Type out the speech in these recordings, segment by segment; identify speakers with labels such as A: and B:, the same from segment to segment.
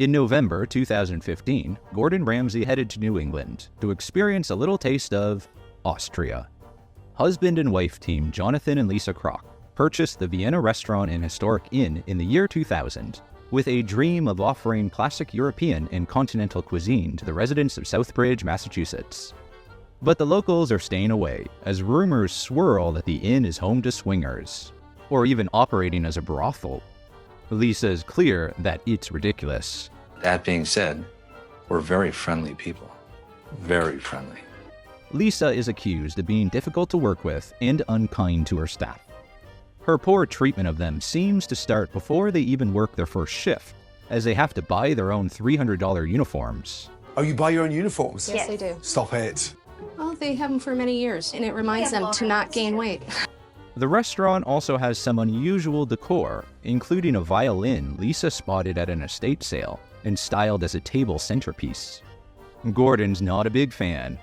A: In November 2015, Gordon Ramsay headed to New England to experience a little taste of Austria. Husband and wife team Jonathan and Lisa Krach purchased the Vienna Restaurant and Historic Inn in the year 2000, with a dream of offering classic European and continental cuisine to the residents of Southbridge, Massachusetts. But the locals are staying away, as rumors swirl that the inn is home to swingers, or even operating as a brothel. Lisa is clear that it's ridiculous.
B: That being said, we're very friendly people. Very friendly.
A: Lisa is accused of being difficult to work with and unkind to her staff. Her poor treatment of them seems to start before they even work their first shift, as they have to buy their own $300 uniforms.
C: Oh, you buy your own uniforms?
D: Yes, they do.
C: Stop it.
D: Well, they have them for many years, and it reminds them to not gain weight.
A: The restaurant also has some unusual decor, including a violin Lisa spotted at an estate sale and styled as a table centerpiece. Gordon's not a big fan.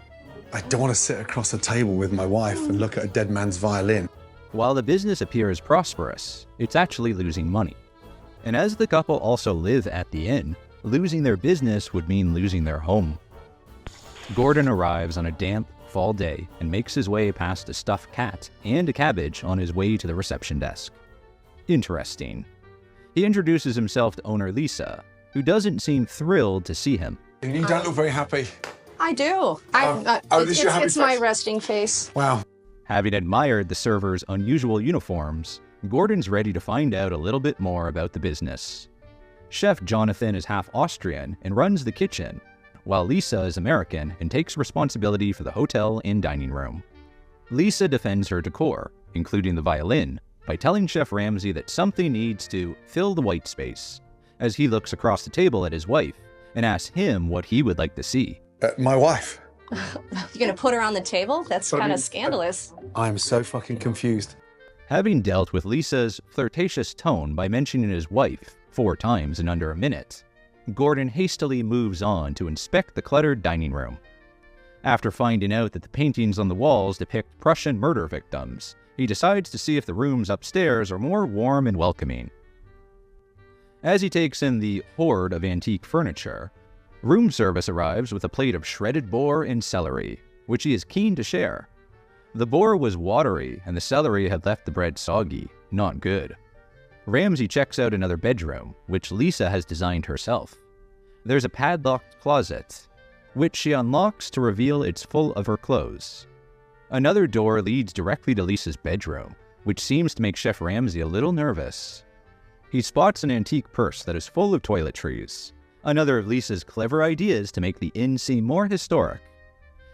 C: I don't want to sit across a table with my wife and look at a dead man's violin.
A: While the business appears prosperous, it's actually losing money. And as the couple also live at the inn, losing their business would mean losing their home. Gordon arrives on a damp fall day and makes his way past a stuffed cat and a cabbage on his way to the reception desk. Interesting. He introduces himself to owner Lisa, who doesn't seem thrilled to see him.
C: You don't look very happy.
D: I do. It's my resting face.
C: Wow.
A: Having admired the server's unusual uniforms, Gordon's ready to find out a little bit more about the business. Chef Jonathan is half Austrian and runs the kitchen, while Lisa is American and takes responsibility for the hotel and dining room. Lisa defends her decor, including the violin, by telling Chef Ramsay that something needs to fill the white space, as he looks across the table at his wife and asks him what he would like to see.
C: My wife.
D: You're gonna put her on the table? That's kind of scandalous.
C: I'm so fucking confused.
A: Having dealt with Lisa's flirtatious tone by mentioning his wife 4 times in under a minute, Gordon hastily moves on to inspect the cluttered dining room. After finding out that the paintings on the walls depict Prussian murder victims, he decides to see if the rooms upstairs are more warm and welcoming. As he takes in the hoard of antique furniture, room service arrives with a plate of shredded boar and celery, which he is keen to share. The boar was watery and the celery had left the bread soggy, not good. Ramsay checks out another bedroom, which Lisa has designed herself. There's a padlocked closet, which she unlocks to reveal it's full of her clothes. Another door leads directly to Lisa's bedroom, which seems to make Chef Ramsay a little nervous. He spots an antique purse that is full of toiletries, another of Lisa's clever ideas to make the inn seem more historic,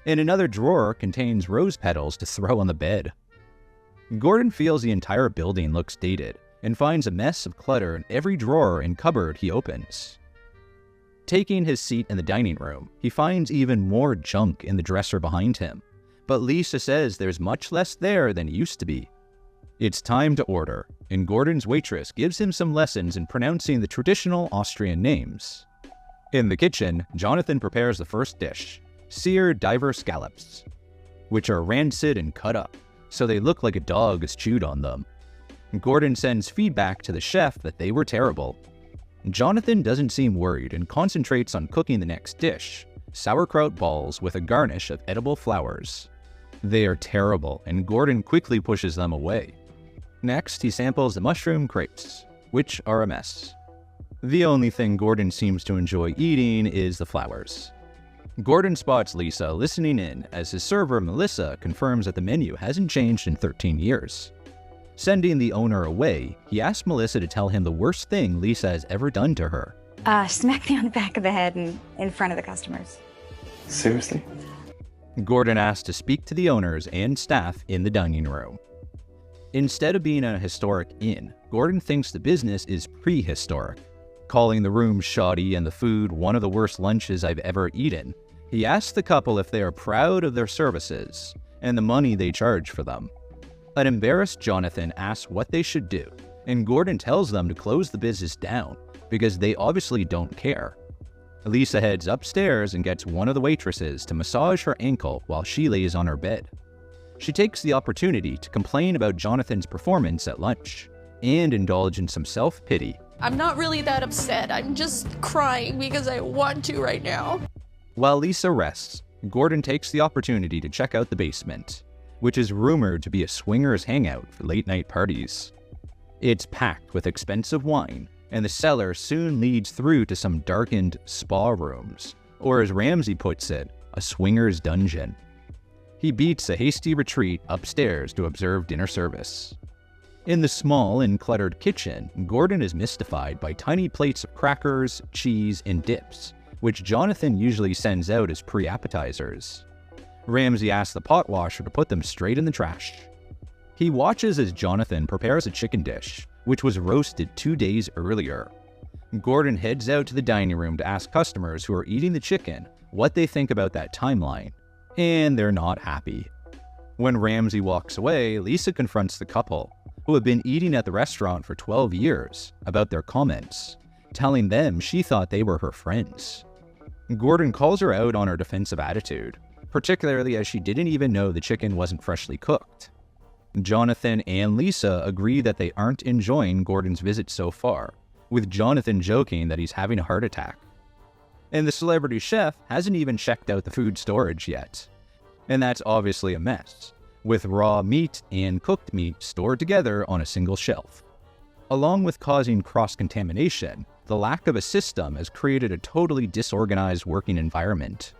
A: and another drawer contains rose petals to throw on the bed. Gordon feels the entire building looks dated, and finds a mess of clutter in every drawer and cupboard he opens. Taking his seat in the dining room, he finds even more junk in the dresser behind him, but Lisa says there's much less there than used to be. It's time to order, and Gordon's waitress gives him some lessons in pronouncing the traditional Austrian names. In the kitchen, Jonathan prepares the first dish, seared diver scallops, which are rancid and cut up, so they look like a dog has chewed on them. Gordon sends feedback to the chef that they were terrible. Jonathan doesn't seem worried and concentrates on cooking the next dish, sauerkraut balls with a garnish of edible flowers. They are terrible, and Gordon quickly pushes them away. Next, he samples the mushroom crepes, which are a mess. The only thing Gordon seems to enjoy eating is the flowers. Gordon spots Lisa listening in as his server Melissa confirms that the menu hasn't changed in 13 years. Sending the owner away, he asks Melissa to tell him the worst thing Lisa has ever done to her.
E: Smack me on the back of the head and in front of the customers.
B: Seriously?
A: Gordon asks to speak to the owners and staff in the dining room. Instead of being a historic inn, Gordon thinks the business is prehistoric. Calling the room shoddy and the food one of the worst lunches I've ever eaten, he asks the couple if they are proud of their services and the money they charge for them. An embarrassed Jonathan asks what they should do, and Gordon tells them to close the business down because they obviously don't care. Lisa heads upstairs and gets one of the waitresses to massage her ankle while she lays on her bed. She takes the opportunity to complain about Jonathan's performance at lunch and indulge in some self-pity
D: I'm not really that upset. I'm just crying because I want to right now.
A: While Lisa rests, Gordon takes the opportunity to check out the basement, which is rumored to be a swingers hangout for late-night parties. It's packed with expensive wine, and the cellar soon leads through to some darkened spa rooms, or as Ramsay puts it, a swinger's dungeon. He beats a hasty retreat upstairs to observe dinner service. In the small and cluttered kitchen, Gordon is mystified by tiny plates of crackers, cheese, and dips, which Jonathan usually sends out as pre-appetizers. Ramsay asks the pot washer to put them straight in the trash. He watches as Jonathan prepares a chicken dish, which was roasted 2 days earlier. Gordon heads out to the dining room to ask customers who are eating the chicken what they think about that timeline, and they're not happy. When Ramsay walks away, Lisa confronts the couple, who have been eating at the restaurant for 12 years, about their comments, telling them she thought they were her friends. Gordon calls her out on her defensive attitude, particularly as she didn't even know the chicken wasn't freshly cooked. Jonathan and Lisa agree that they aren't enjoying Gordon's visit so far, with Jonathan joking that he's having a heart attack. And the celebrity chef hasn't even checked out the food storage yet. And that's obviously a mess, with raw meat and cooked meat stored together on a single shelf. Along with causing cross-contamination, the lack of a system has created a totally disorganized working environment.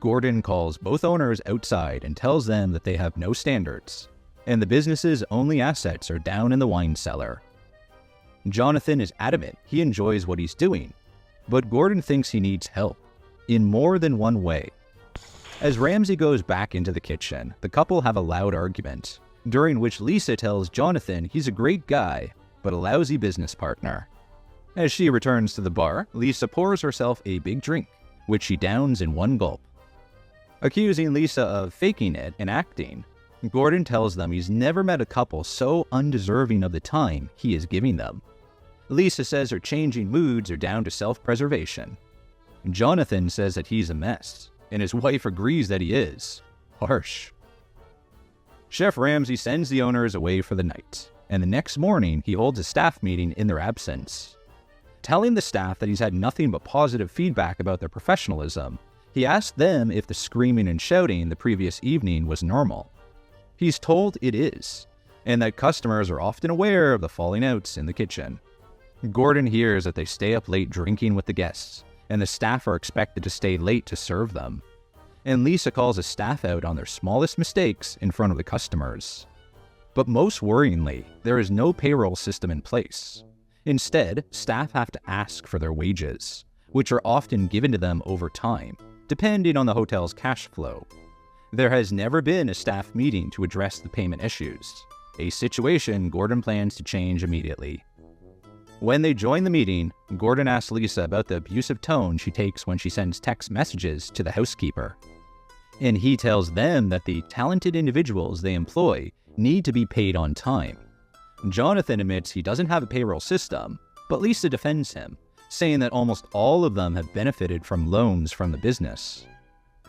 A: Gordon calls both owners outside and tells them that they have no standards, and the business's only assets are down in the wine cellar. Jonathan is adamant he enjoys what he's doing, but Gordon thinks he needs help, in more than one way. As Ramsay goes back into the kitchen, the couple have a loud argument, during which Lisa tells Jonathan he's a great guy, but a lousy business partner. As she returns to the bar, Lisa pours herself a big drink, which she downs in one gulp. Accusing Lisa of faking it and acting, Gordon tells them he's never met a couple so undeserving of the time he is giving them. Lisa says her changing moods are down to self-preservation. Jonathan says that he's a mess, and his wife agrees that he is. Harsh. Chef Ramsay sends the owners away for the night, and the next morning he holds a staff meeting in their absence. Telling the staff that he's had nothing but positive feedback about their professionalism, he asked them if the screaming and shouting the previous evening was normal. He's told it is, and that customers are often aware of the falling outs in the kitchen. Gordon hears that they stay up late drinking with the guests, and the staff are expected to stay late to serve them. And Lisa calls the staff out on their smallest mistakes in front of the customers. But most worryingly, there is no payroll system in place. Instead, staff have to ask for their wages, which are often given to them over time, depending on the hotel's cash flow. There has never been a staff meeting to address the payment issues, a situation Gordon plans to change immediately. When they join the meeting, Gordon asks Lisa about the abusive tone she takes when she sends text messages to the housekeeper. And he tells them that the talented individuals they employ need to be paid on time. Jonathan admits he doesn't have a payroll system, but Lisa defends him, saying that almost all of them have benefited from loans from the business.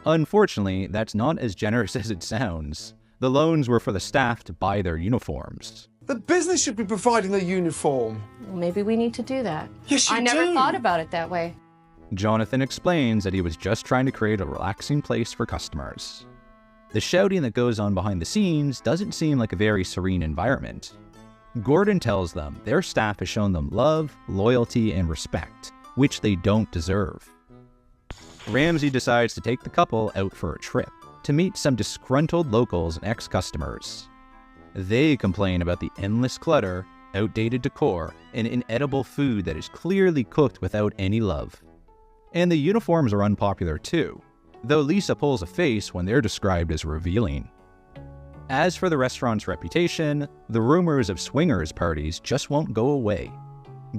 A: Unfortunately, that's not as generous as it sounds. The loans were for the staff to buy their uniforms.
F: The business should be providing the uniform.
D: Well, maybe we need to do that.
F: Yes, you
D: I never thought about it that way.
A: Jonathan explains that he was just trying to create a relaxing place for customers. The shouting that goes on behind the scenes doesn't seem like a very serene environment. Gordon tells them their staff has shown them love, loyalty, and respect, which they don't deserve. Ramsay decides to take the couple out for a trip to meet some disgruntled locals and ex-customers. They complain about the endless clutter, outdated decor, and inedible food that is clearly cooked without any love. And the uniforms are unpopular too, though Lisa pulls a face when they're described as revealing. As for the restaurant's reputation, the rumors of swingers parties just won't go away.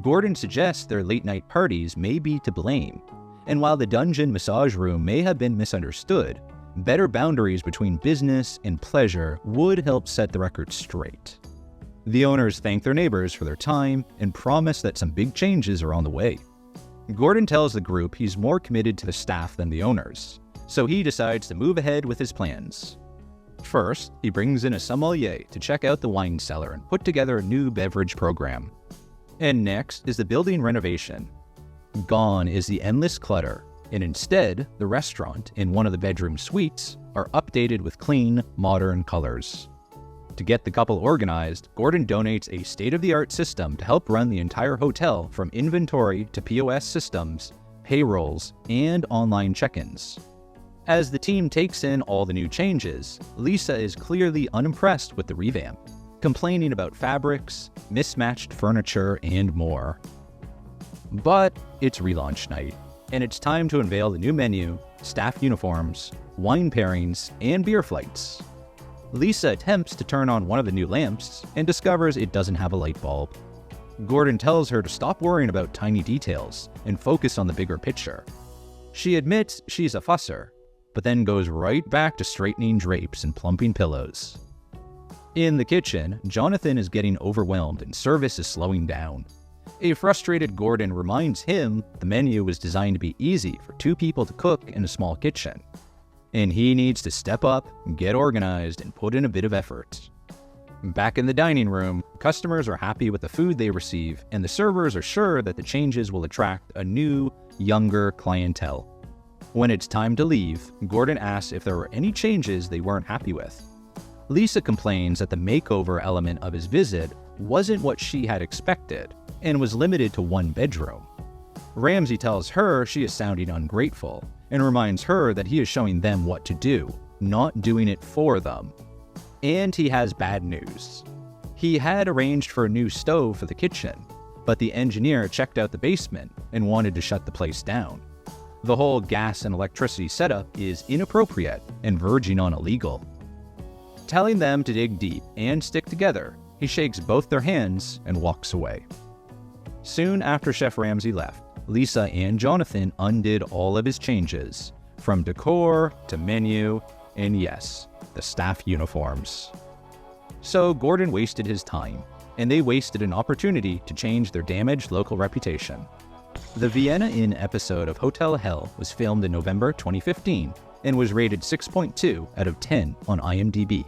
A: Gordon suggests their late-night parties may be to blame, and while the dungeon massage room may have been misunderstood, better boundaries between business and pleasure would help set the record straight. The owners thank their neighbors for their time and promise that some big changes are on the way. Gordon tells the group he's more committed to the staff than the owners, so he decides to move ahead with his plans. First, he brings in a sommelier to check out the wine cellar and put together a new beverage program. And next is the building renovation. Gone is the endless clutter, and instead, the restaurant and one of the bedroom suites are updated with clean, modern colors. To get the couple organized, Gordon donates a state-of-the-art system to help run the entire hotel from inventory to POS systems, payrolls, and online check-ins. As the team takes in all the new changes, Lisa is clearly unimpressed with the revamp, complaining about fabrics, mismatched furniture, and more. But it's relaunch night, and it's time to unveil the new menu, staff uniforms, wine pairings, and beer flights. Lisa attempts to turn on one of the new lamps and discovers it doesn't have a light bulb. Gordon tells her to stop worrying about tiny details and focus on the bigger picture. She admits she's a fusser, but then goes right back to straightening drapes and plumping pillows. In the kitchen, Jonathan is getting overwhelmed and service is slowing down. A frustrated Gordon reminds him the menu was designed to be easy for 2 people to cook in a small kitchen, and he needs to step up, get organized, and put in a bit of effort. Back in the dining room, customers are happy with the food they receive, and the servers are sure that the changes will attract a new, younger clientele. When it's time to leave, Gordon asks if there were any changes they weren't happy with. Lisa complains that the makeover element of his visit wasn't what she had expected, and was limited to 1 bedroom. Ramsay tells her she is sounding ungrateful, and reminds her that he is showing them what to do, not doing it for them. And he has bad news. He had arranged for a new stove for the kitchen, but the engineer checked out the basement and wanted to shut the place down. The whole gas and electricity setup is inappropriate and verging on illegal. Telling them to dig deep and stick together, he shakes both their hands and walks away. Soon after Chef Ramsay left, Lisa and Jonathan undid all of his changes, from decor to menu, and yes, the staff uniforms. So Gordon wasted his time, and they wasted an opportunity to change their damaged local reputation. The Vienna Inn episode of Hotel Hell was filmed in November 2015 and was rated 6.2 out of 10 on IMDb.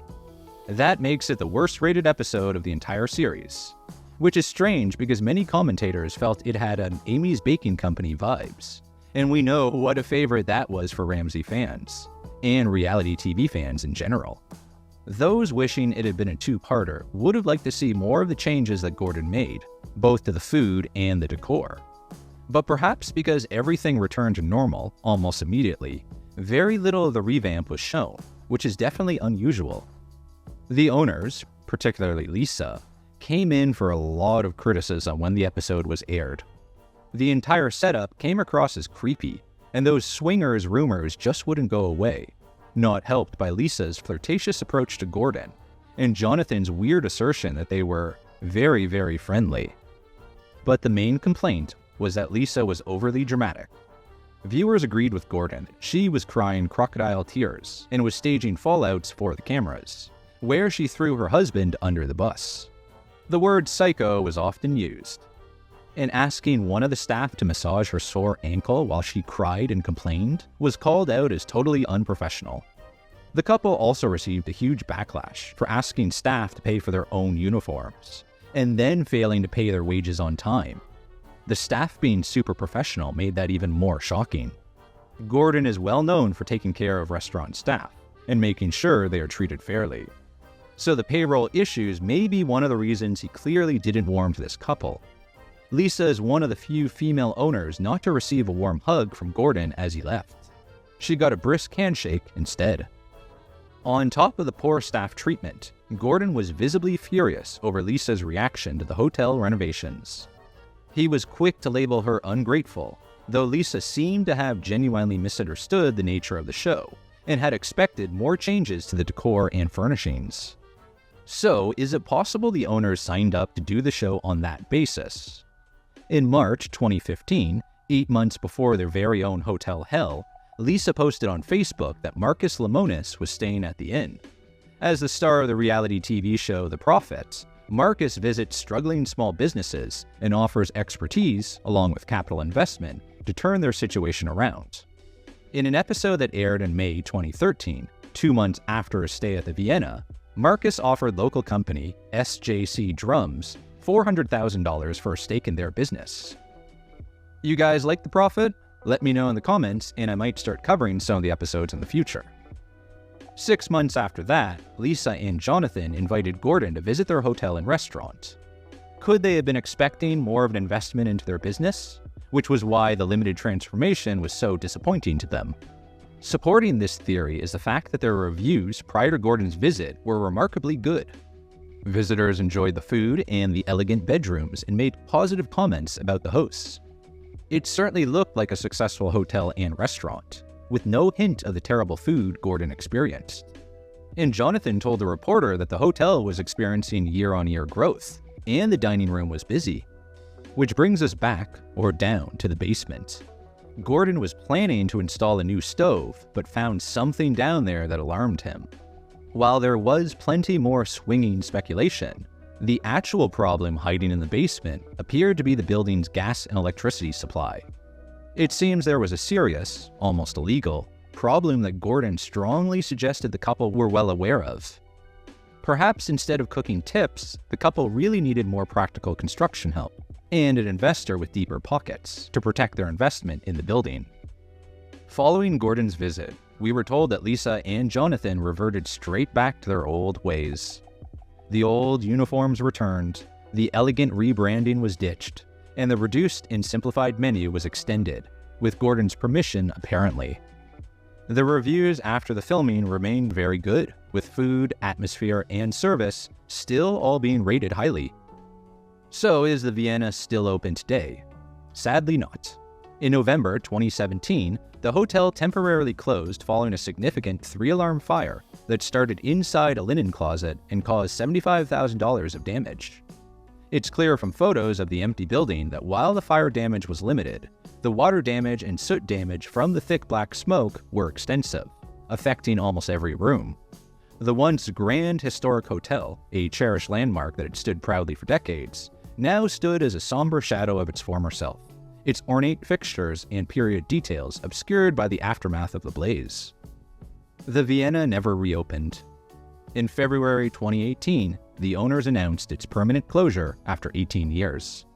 A: That makes it the worst rated episode of the entire series, which is strange because many commentators felt it had an Amy's Baking Company vibes, and we know what a favorite that was for Ramsay fans, and reality TV fans in general. Those wishing it had been a 2-parter would have liked to see more of the changes that Gordon made, both to the food and the decor. But perhaps because everything returned to normal almost immediately, very little of the revamp was shown, which is definitely unusual. The owners, particularly Lisa, came in for a lot of criticism when the episode was aired. The entire setup came across as creepy, and those swingers rumors just wouldn't go away, not helped by Lisa's flirtatious approach to Gordon, and Jonathan's weird assertion that they were very, very friendly. But the main complaint was that Lisa was overly dramatic. Viewers agreed with Gordon that she was crying crocodile tears and was staging fallouts for the cameras, where she threw her husband under the bus. The word psycho was often used, and asking one of the staff to massage her sore ankle while she cried and complained was called out as totally unprofessional. The couple also received a huge backlash for asking staff to pay for their own uniforms, and then failing to pay their wages on time. The staff being super professional made that even more shocking. Gordon is well known for taking care of restaurant staff and making sure they are treated fairly. So the payroll issues may be one of the reasons he clearly didn't warm to this couple. Lisa is one of the few female owners not to receive a warm hug from Gordon as he left. She got a brisk handshake instead. On top of the poor staff treatment, Gordon was visibly furious over Lisa's reaction to the hotel renovations. He was quick to label her ungrateful, though Lisa seemed to have genuinely misunderstood the nature of the show and had expected more changes to the decor and furnishings. So, is it possible the owners signed up to do the show on that basis? In March 2015, 8 months before their very own Hotel Hell, Lisa posted on Facebook that Marcus Lemonis was staying at the inn. As the star of the reality TV show The Prophets, Marcus visits struggling small businesses and offers expertise, along with capital investment, to turn their situation around. In an episode that aired in May 2013, 2 months after a stay at the Vienna, Marcus offered local company SJC Drums $400,000 for a stake in their business. You guys like the profit? Let me know in the comments, and I might start covering some of the episodes in the future. 6 months after that, Lisa and Jonathan invited Gordon to visit their hotel and restaurant. Could they have been expecting more of an investment into their business? Which was why the limited transformation was so disappointing to them. Supporting this theory is the fact that their reviews prior to Gordon's visit were remarkably good. Visitors enjoyed the food and the elegant bedrooms and made positive comments about the hosts. It certainly looked like a successful hotel and restaurant, with no hint of the terrible food Gordon experienced. And Jonathan told the reporter that the hotel was experiencing year-on-year growth, and the dining room was busy. Which brings us back, or down, to the basement. Gordon was planning to install a new stove, but found something down there that alarmed him. While there was plenty more swinging speculation, the actual problem hiding in the basement appeared to be the building's gas and electricity supply. It seems there was a serious, almost illegal, problem that Gordon strongly suggested the couple were well aware of. Perhaps instead of cooking tips, the couple really needed more practical construction help, and an investor with deeper pockets to protect their investment in the building. Following Gordon's visit, we were told that Lisa and Jonathan reverted straight back to their old ways. The old uniforms returned, the elegant rebranding was ditched, and the reduced and simplified menu was extended, with Gordon's permission apparently. The reviews after the filming remained very good, with food, atmosphere, and service still all being rated highly. So is the Vienna still open today? Sadly not. In November 2017, the hotel temporarily closed following a significant 3-alarm fire that started inside a linen closet and caused $75,000 of damage. It's clear from photos of the empty building that while the fire damage was limited, the water damage and soot damage from the thick black smoke were extensive, affecting almost every room. The once grand historic hotel, a cherished landmark that had stood proudly for decades, now stood as a somber shadow of its former self, its ornate fixtures and period details obscured by the aftermath of the blaze. The Vienna never reopened. In February 2018, the owners announced its permanent closure after 18 years.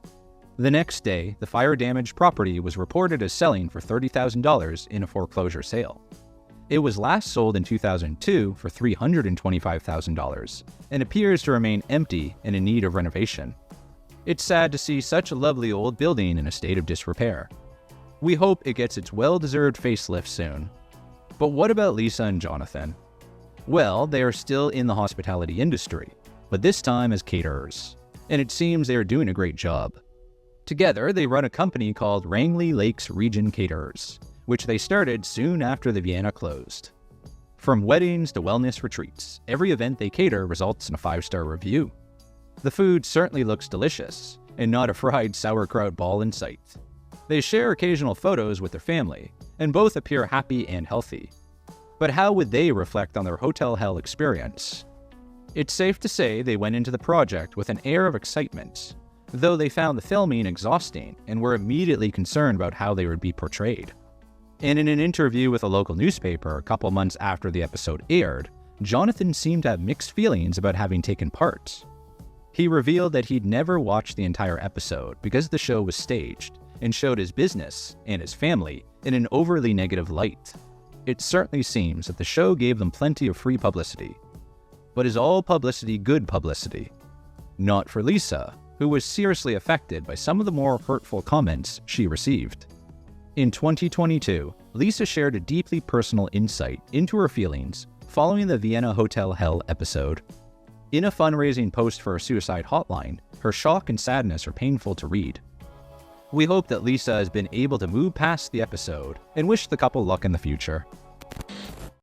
A: The next day, the fire-damaged property was reported as selling for $30,000 in a foreclosure sale. It was last sold in 2002 for $325,000 and appears to remain empty and in need of renovation. It's sad to see such a lovely old building in a state of disrepair. We hope it gets its well-deserved facelift soon. But what about Lisa and Jonathan? Well, they are still in the hospitality industry, but this time as caterers, and it seems they are doing a great job. Together, they run a company called Rangeley Lakes Region Caterers, which they started soon after the Vienna closed. From weddings to wellness retreats, every event they cater results in a 5-star review. The food certainly looks delicious, and not a fried sauerkraut ball in sight. They share occasional photos with their family, and both appear happy and healthy. But how would they reflect on their hotel hell experience? It's safe to say they went into the project with an air of excitement, though they found the filming exhausting and were immediately concerned about how they would be portrayed. And in an interview with a local newspaper a couple months after the episode aired, Jonathan seemed to have mixed feelings about having taken part. He revealed that he'd never watched the entire episode because the show was staged and showed his business and his family in an overly negative light. It certainly seems that the show gave them plenty of free publicity. But is all publicity good publicity? Not for Lisa, who was seriously affected by some of the more hurtful comments she received. In 2022, Lisa shared a deeply personal insight into her feelings following the Vienna Hotel Hell episode. In a fundraising post for a suicide hotline, her shock and sadness are painful to read. We hope that Lisa has been able to move past the episode and wish the couple luck in the future.